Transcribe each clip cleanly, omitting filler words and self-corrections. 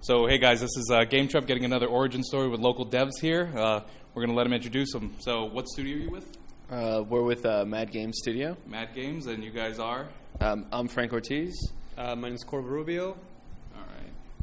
So, hey guys, this is GameTrep getting another origin story with local devs here. We're going to let them introduce them. So, what studio are you with? We're with Mad Games Studio. Mad Games, and you guys are? I'm Frank Ortiz. My name is Corvo Rubio. All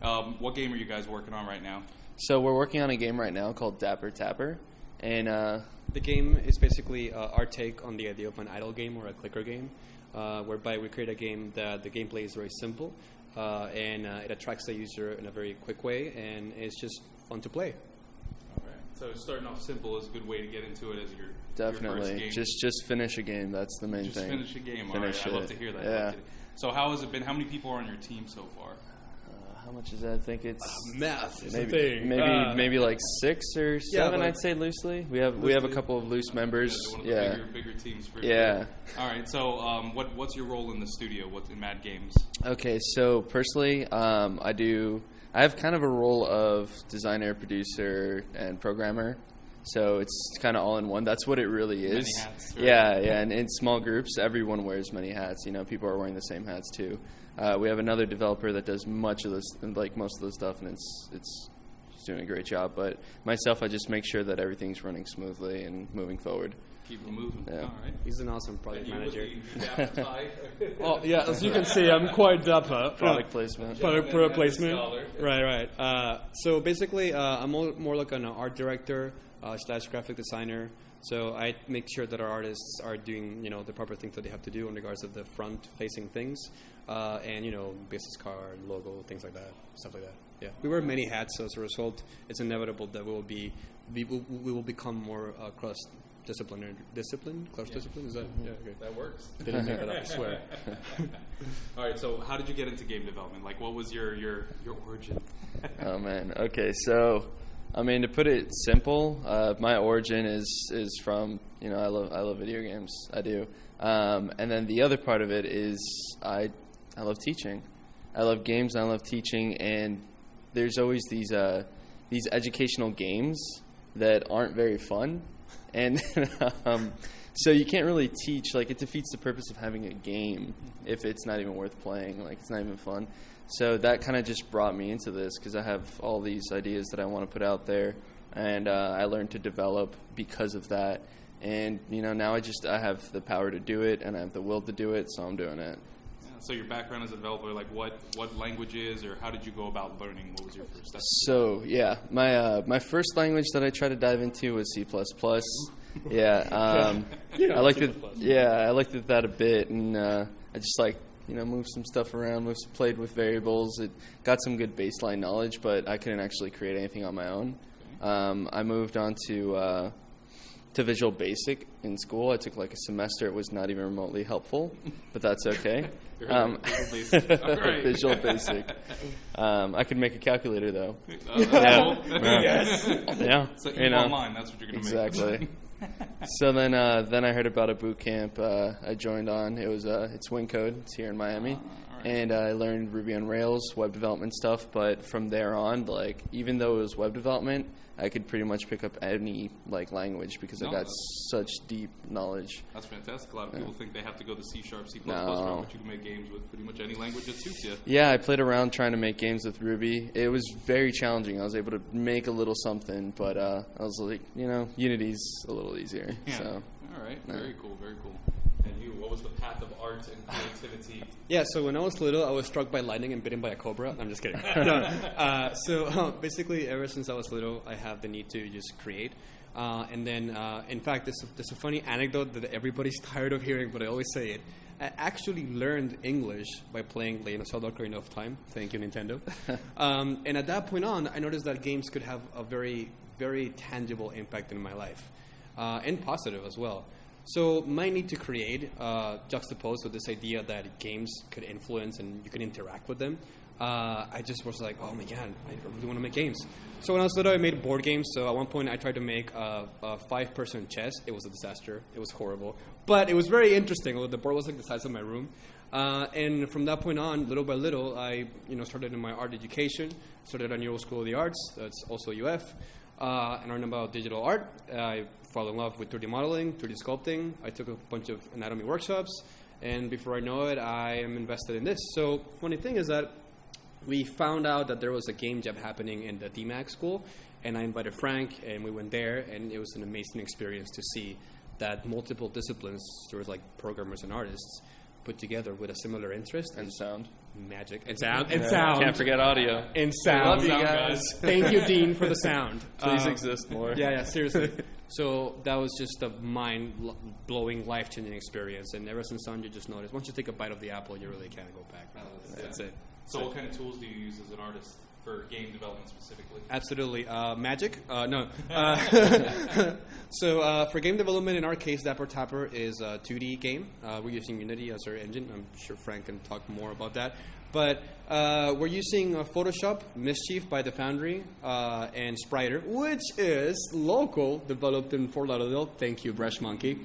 right. What game are you guys working on right now? So we're working on a game right now called Dapper Tapper. And the game is basically our take on the idea of an idle game or a clicker game, whereby we create a game that the gameplay is very simple, and it attracts the user in a very quick way, and it's just fun to play. All right. So starting off simple is a good way to get into it as your definitely your first game. Just finish a game. That's the main thing. Just finish a game. Finish all right. I love to hear that. Yeah. So how has it been? How many people are on your team so far? How much is that? I think it's math is maybe, the thing. Maybe like 6 or 7. but I'd say loosely. We have a couple of loose members. One of the bigger teams. For Yeah. Sure. All right. So what's your role in the studio? What's in Mad Games? Okay. So personally, I have kind of a role of designer, producer, and programmer. So it's kind of all in one. That's what it really is. Many hats. Right? Yeah. And in small groups, everyone wears many hats. You know, people are wearing the same hats too. We have another developer that does much of this, like most of the stuff, and it's doing a great job. But myself, I just make sure that everything's running smoothly and moving forward. Keep it moving. Yeah. All right. He's an awesome project manager. Oh yeah, as you can see, I'm quite dapper. Product placement. Product placement. Right. So basically, I'm more like an art director / graphic designer. So I make sure that our artists are doing, the proper things that they have to do in regards of the front-facing things, and business card, logo, things like that, stuff like that. Yeah, we wear many hats, so as a result, it's inevitable that we will become more cross-disciplinary. Cross-discipline? Is that? Yeah, okay. That works. Didn't make that up, I swear. All right. So how did you get into game development? Like, what was your origin? Oh man. Okay. So. I mean, to put it simple, my origin is from, I love video games. I do. And then the other part of it is I love teaching. I love games and I love teaching. And there's always these educational games that aren't very fun. And so you can't really teach. Like, it defeats the purpose of having a game if it's not even worth playing. Like, it's not even fun. So that kind of just brought me into this because I have all these ideas that I want to put out there, and I learned to develop because of that. And now I have the power to do it, and I have the will to do it, so I'm doing it. Yeah, so your background as a developer, like what languages or how did you go about learning? What was your first step? So yeah, my first language that I tried to dive into was C++. Yeah, I liked it. Yeah, I liked it that a bit, and I just moved some stuff around, played with variables. It got some good baseline knowledge, but I couldn't actually create anything on my own. Okay. I moved on to Visual Basic in school. I took like a semester. It was not even remotely helpful, but that's okay. Visual Basic. All right. Visual Basic. I could make a calculator though. Yeah. Yes. Yeah. So online, that's what you're going to make. Exactly. So then I heard about a boot camp. I joined on. It's WinCode. It's here in Miami, right. And I learned Ruby on Rails, web development stuff. But from there on, even though it was web development, I could pretty much pick up any language because I got such deep knowledge. That's fantastic. A lot of people think they have to go to C#, C++, but you can make games with pretty much any language that suits you. Yeah, I played around trying to make games with Ruby. It was very challenging. I was able to make a little something, but I was like, Unity's a little easier. Yeah. So, all right. Very cool. Very cool. And you, what was the path of art and creativity? Yeah, so when I was little, I was struck by lightning and bitten by a cobra. I'm just kidding. So basically, ever since I was little, I have the need to just create. And then, in fact, there's a funny anecdote that everybody's tired of hearing, but I always say it. I actually learned English by playing Legend of Zelda: Ocarina of Time. Thank you, Nintendo. And at that point on, I noticed that games could have a very, very tangible impact in my life, and positive as well. So my need to create, juxtaposed with this idea that games could influence and you can interact with them, I just was like, oh my god, I really want to make games. So when I was little, I made board games. So at one point, I tried to make a 5-person chess. It was a disaster. It was horrible. But it was very interesting. The board was like the size of my room. And from that point on, little by little, I started in my art education, started at New School of the Arts, that's also UF, and learned about digital art. I fell in love with 3D modeling, 3D sculpting. I took a bunch of anatomy workshops, and before I know it, I am invested in this. So funny thing is that we found out that there was a game jam happening in the DMAC school, and I invited Frank, and we went there, and it was an amazing experience to see that multiple disciplines, sort of like programmers and artists, put together with a similar interest. And sound. Magic. And sound. And sound. Can't forget audio. And sound. Love you guys. Thank you, Dean, for the sound. Please exist more. Yeah, seriously. So that was just a mind-blowing, life-changing experience. And ever since then, you just notice, once you take a bite of the apple, you really can't go back. That's it. So what kind of tools do you use as an artist for game development specifically? Absolutely. Magic? No. So for game development, in our case, Dapper Tapper is a 2D game. We're using Unity as our engine. I'm sure Frank can talk more about that. But we're using Photoshop, Mischief by The Foundry, and Spriter, which is local, developed in Fort Lauderdale. Thank you, Brush Monkey.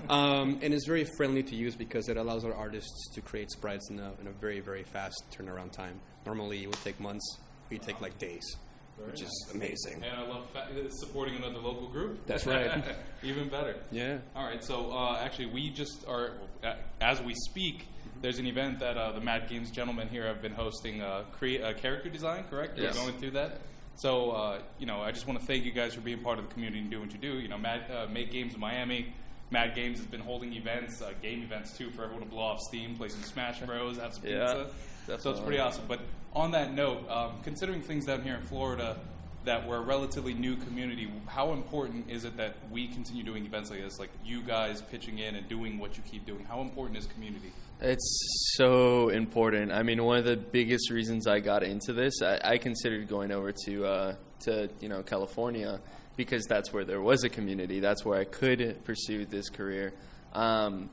And it's very friendly to use because it allows our artists to create sprites in a very, very fast turnaround time. Normally, it would take months. We take like days, which is amazing. And I love supporting another local group. That's right. Even better. Yeah. All right. So actually, we just are, as we speak, there's an event that the Mad Games gentlemen here have been hosting, character design, correct? Yes. We're going through that. So, I just want to thank you guys for being part of the community and doing what you do. Make Games in Miami. Mad Games has been holding events, game events too, for everyone to blow off steam, play some Smash Bros, have some pizza. So it's pretty awesome. But on that note, considering things down here in Florida that we're a relatively new community, how important is it that we continue doing events like this, like you guys pitching in and doing what you keep doing? How important is community? It's so important. I mean, one of the biggest reasons I got into this, I considered going over to California, because that's where there was a community. That's where I could pursue this career. And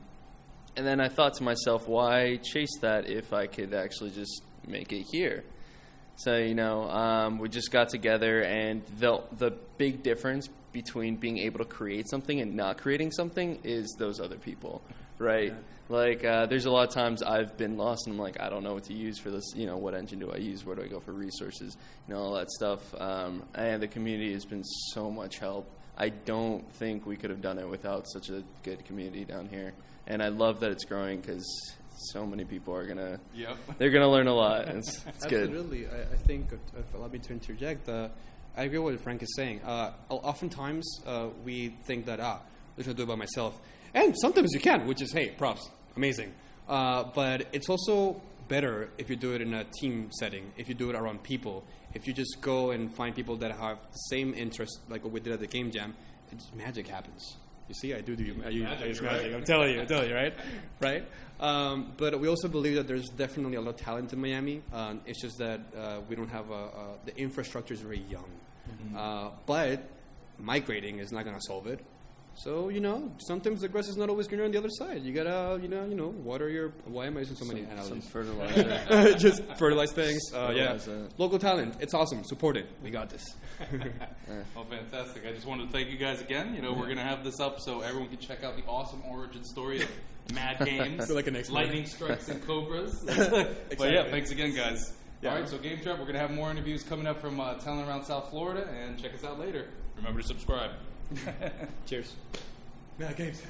then I thought to myself, why chase that if I could actually just make it here? So, we just got together, and the big difference between being able to create something and not creating something is those other people, right? Yeah. Like, there's a lot of times I've been lost, and I'm like, I don't know what to use for this. What engine do I use? Where do I go for resources? All that stuff. And the community has been so much help. I don't think we could have done it without such a good community down here. And I love that it's growing because so many people are they're gonna learn a lot. It's good. Absolutely. I think, if allow me to interject, I agree with what Frank is saying. Oftentimes we think that, I should do it by myself. And sometimes you can, which is, hey, props, amazing. But it's also better if you do it in a team setting, if you do it around people. If you just go and find people that have the same interest, like what we did at the Game Jam, magic happens. You see, I use magic. Right? I'm telling you, right? Right? But we also believe that there's definitely a lot of talent in Miami. It's just that we don't have the infrastructure is very young. Mm-hmm. But migrating is not going to solve it. So, sometimes the grass is not always greener on the other side. You gotta, water your. Why am I using so many analogies? Some fertilizer. Just fertilize things. Local talent. It's awesome. Support it. We got this. Well, fantastic. I just wanted to thank you guys again. We're going to have this up so everyone can check out the awesome origin story of Mad Games, like an lightning strikes and cobras. But yeah, thanks again, guys. Yeah. All right, so GameTrep, we're going to have more interviews coming up from talent around South Florida, and check us out later. Remember to subscribe. Cheers. Mad Games.